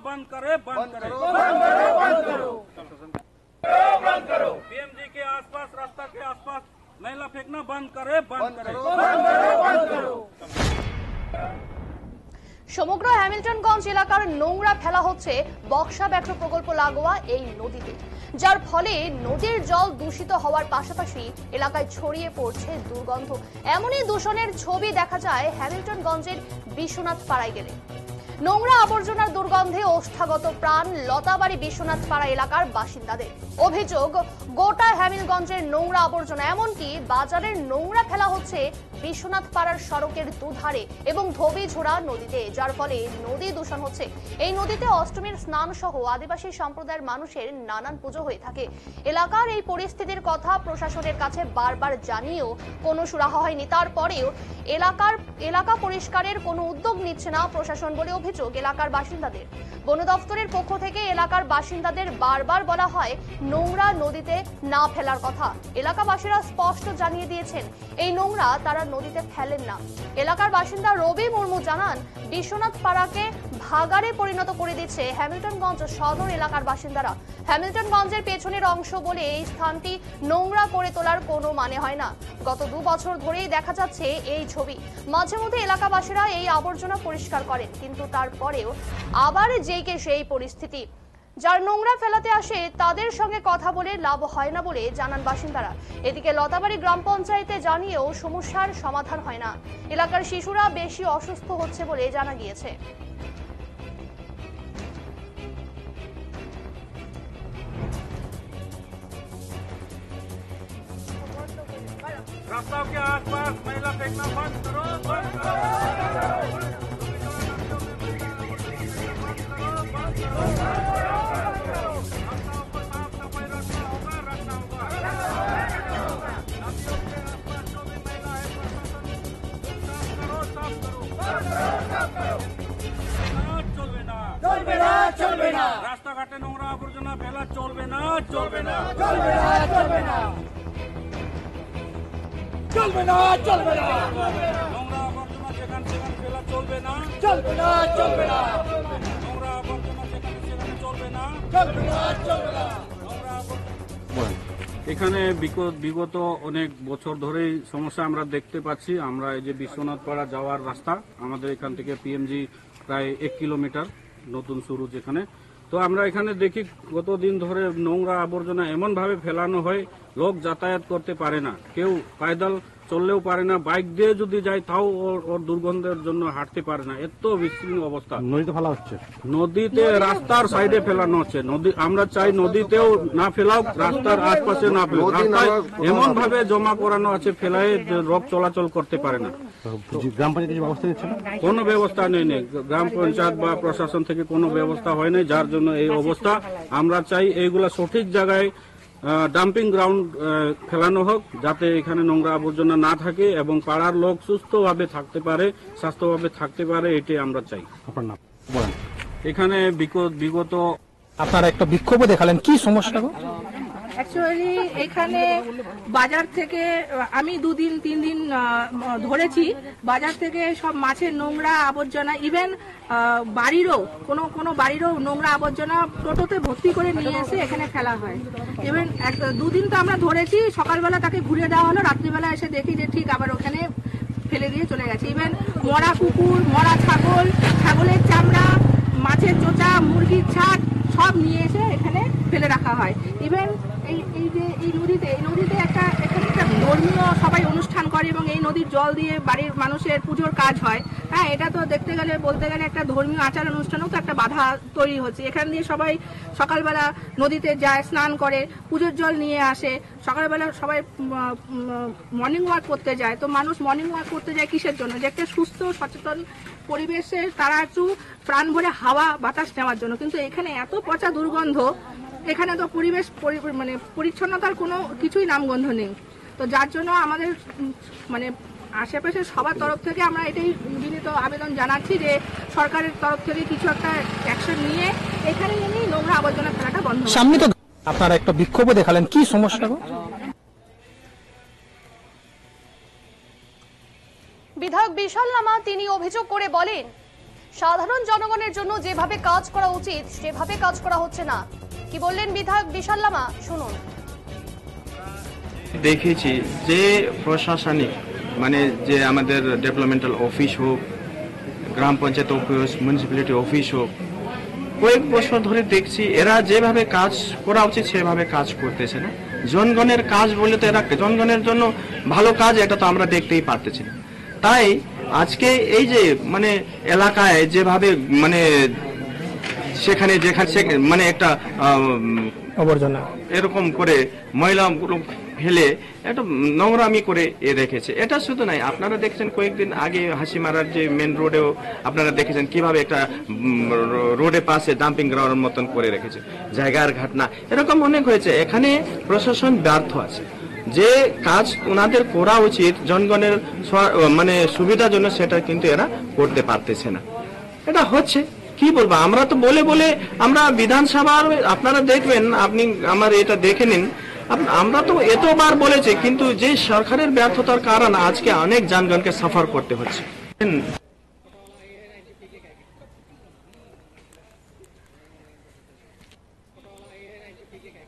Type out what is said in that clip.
बंद करे, बंद करो, बंद करो। पीएमजी के आसपास, रास्ता के आसपास मैला फेंकना बंद करे, बंद करो, बंद करो। সমগ্র হ্যামিল্টনগঞ্জ এলাকার নোংরা ফেলা হচ্ছে বক্সা ব্যাঘ্র প্রকল্প লাগোয়া এই নদীতে, যার ফলে নদীর জল দূষিত হওয়ার পাশাপাশি এলাকায় ছড়িয়ে পড়ছে দুর্গন্ধ। এমনই দূষণের ছবি দেখা যায় হ্যামিল্টনগঞ্জের বিশ্বনাথ পাড়ায় গেলে। নোংরা আবর্জনার দুর্গন্ধে ওষ্ঠাগত প্রাণ লতাবাড়ি বিশ্বনাথ পাড়া এলাকার বাসিন্দাদের। অভিযোগ, গোটা হ্যামিলগঞ্জের নোংরা আবর্জনা, এমনকি বাজারের নোংরা ফেলা হচ্ছে বিশ্বনাথ পাড়ার সড়কের দুধারে এবং ধোবিঝোড়া নদীতে, যার ফলে নদী দূষণ হচ্ছে। এই নদীতে অষ্টমীর স্নান সহ আদিবাসী সম্প্রদায়ের মানুষের নানান পুজো হয়ে থাকে। এলাকার এই পরিস্থিতির কথা প্রশাসনের কাছে বারবার জানিয়েও কোনো সুরাহা হয়নি। তারপরেও এলাকা পরিষ্কারের কোনো উদ্যোগ নিচ্ছে না প্রশাসন বলে অভিযোগ এলাকার বাসিন্দাদের। বন দপ্তরের পক্ষ থেকে এলাকার বাসিন্দাদের বারবার বলা হয় নোংরা নদীতে না ফেলার কথা। এলাকাবাসীরা স্পষ্ট জানিয়ে দিয়েছেন এই নোংরা তারা নদীতে ফেলেন না। এলাকার বাসিন্দা রবি মুর্মু জানান, বিশ্বনাথ পাড়াকে ভাগাড়ে পরিণত করে দিচ্ছে হ্যামিল্টনগঞ্জ সদর এলাকার বাসিন্দারা। হ্যামিল্টনগঞ্জের পেছনের অংশ বলে এই স্থানটি নোংরা করে তোলার কোনো মানে হয় না। গত 2 বছর ধরেই দেখা যাচ্ছে এই ছবি। মাঝে মধ্যে এলাকাবাসীরা এই আবর্জনা পরিষ্কার করেন, কিন্তু তারপরেও আবার যেইকে সেই পরিস্থিতি। যার নোংরা ফেলাতে আসে তাদের সঙ্গে কথা বলে লাভ হয় না বলে জানান বাসিন্দারা। এদিকে লতাবাড়ি গ্রাম পঞ্চায়েতে জানিয়েও সমস্যার সমাধান হয় না। এলাকার শিশুরা বেশি অসুস্থ হচ্ছে বলে জানা গিয়েছে। रास्ताओं के आसपास मैला फेंकना बंद करो, बंद करो। রাস্তাঘাটে নোংরা আবর্জনা ফেলা চলবে না, চলবে না, চলবে না, চলবে না, চলবে না, চলবে না। নোংরা আবর্জনা যেখানে সেখানে ফেলা চলবে না, চলবে না, চলবে না। নোংরা আবর্জনা যেখানে সেখানে চলবে না, চলবে না, চলবে না। এখানে বিগত অনেক বছর ধরেই সমস্যা আমরা দেখতে পাচ্ছি। আমরা এই যে বিশ্বনাথ পাড়া যাওয়ার রাস্তা, আমাদের এখান থেকে পিএমজি প্রায় 1 কিলোমিটার নতুন শুরু যেখানে। তো আমরা এখানে দেখি গত দিন ধরে নোংরা আবর্জনা এমন ভাবে ফেলানো হয়, লোক যাতায়াত করতে পারে না, কেউ পায়দল চললেও পারে না, বাইক দিয়ে যদি যায় তাও ওর দুর্গন্ধের জন্য হাঁটতে পারে না। এত বিশৃঙ্খল অবস্থা। নদীতে ফেলা হচ্ছে, নদীতে রাস্তার সাইডে ফেলানো হচ্ছে। নদী আমরা চাই নদীতেও না ফেলাও, রাস্তার আশপাশে না ফেলাও। রাস্তায় এমন ভাবে জমা করানো আছে ফেলায় যে লোক চলাচল করতে পারে না। গ্রাম পঞ্চায়েত ব্যবস্থা নিচ্ছে না, কোনো ব্যবস্থা নেই। গ্রাম পঞ্চায়েত বা প্রশাসন থেকে কোনো ব্যবস্থা হয় নাই, যার জন্য এই অবস্থা। আমরা চাই এইগুলা সঠিক জায়গায় ডাম্পিং গ্রাউন্ড ফেলানো হোক, যাতে এখানে নোংরা আবর্জনা না থাকে এবং পাড়ার লোক সুস্থভাবে থাকতে পারে, স্বাস্থ্যভাবে থাকতে পারে, এটাই আমরা চাই। এখানে বিগত আপনারা একটা বিক্ষোভ দেখালেন, কি সমস্যা? অ্যাকচুয়ালি এখানে বাজার থেকে আমি 2-3 দিন ধরেছি, বাজার থেকে সব মাছের নোংরা আবর্জনা, ইভেন বাড়িরও কোনো বাড়িরও নোংরা আবর্জনা টোটোতে ভর্তি করে নিয়ে এসে এখানে ফেলা হয়। ইভেন 2 দিন তো আমরা ধরেছি, সকালবেলা তাকে ঘুরিয়ে দেওয়া হলো, রাত্রিবেলা এসে দেখি যে ঠিক আবার ওখানে ফেলে দিয়ে চলে গেছে। ইভেন মরা কুকুর, মরা ছাগল, ছাগলের চামড়া, মাছের চোচা, মুরগির ছাট সব নিয়ে এসে এখানে ফেলে রাখা হয়। ইভেন এই নদীতে একটা ধর্মীয় সবাই অনুষ্ঠান করে এবং এই নদীর জল দিয়ে বাড়ির মানুষের পুজোর কাজ হয়। হ্যাঁ, এটা তো বলতে গেলে একটা ধর্মীয় আচার অনুষ্ঠানেও তো একটা বাধা তৈরি হচ্ছে। এখান দিয়ে সবাই সকালবেলা নদীতে যায়, স্নান করে, পুজোর জল নিয়ে আসে। সকালবেলা সবাই মর্নিং ওয়াক করতে যায়। তো মানুষ মর্নিং ওয়াক করতে যায় কিসের জন্য? যে একটা সুস্থ সচেতন পরিবেশে তারা একটু প্রাণ ভরে হাওয়া বাতাস নেওয়ার জন্য। কিন্তু এখানে এত পচা দুর্গন্ধ, এখানে তো পরিবেশ পরিচ্ছন্নতার কোনো কিছুই নামগন্ধ নেই। তো যার জন্য আমাদের আশেপাশের সবার তরফ থেকে আমরা এটাই বিনীত আবেদন জানাচ্ছি যে সরকারের তরফ থেকে কিছু একটা অ্যাকশন নিয়ে এখানে এনে নোংরা আবর্জনা ফেলাটা বন্ধ। সামনে তো আপনারা একটা বিক্ষোভ দেখালেন, কি সমস্যা? বিধায়ক বিশাল লামা তিনি অভিযোগ করে বলেন, সাধারণ জনগণের জন্য যেভাবে কাজ করা উচিত সেভাবে কাজ করা হচ্ছে না। কি বললেন বিধায়ক বিশাল লামা, শুনুন। দেখেছি যে প্রশাসনিক মানে যে আমাদের ডেভেলপমেন্টাল অফিস হোক, গ্রাম পঞ্চায়েত অফিস, মিউনিসিপ্যালিটি অফিস হোক, কয়েক বছর ধরে দেখছি এরা যেভাবে কাজ করা উচিত সেভাবে কাজ করতেছে না। জনগণের কাজ বলে তো এরা জনগণের জন্য ভালো কাজ এটা তো আমরা দেখতেই পারতেছি না। তাই আজকে এই যে মানে এলাকায় যেভাবে মানে সেখানে মানে একটা আবর্জনা এরকম করে ময়লাগুলো ফেলে একটা নোংরামি করে রেখেছে। এটা শুধু নাই, আপনারা দেখছেন কয়েকদিন আগে হাসিমারার যে মেন রোডেও আপনারা দেখেছেন কিভাবে একটা রোডের পাশে ডাম্পিং গ্রাউন্ডের মতন করে রেখেছে। জায়গার ঘটনা এরকম অনেক হয়েছে। এখানে প্রশাসন ব্যর্থ আছে। যে কাজ ওনাদের করা উচিত জনগণের মানে সুবিধার জন্য সেটা কিন্তু এরা করতে পারতেছে না। এটা হচ্ছে কি বলবো, আমরা তো বলে বলে আমরা বিধানসভার আপনারা দেখবেন, আপনি আমার এটা দেখে নিন, আমরা তো এতবার বলেছি কিন্তু যে সরকারের ব্যর্থতার কারণ আজকে অনেক জনগণকে সাফার করতে হচ্ছে।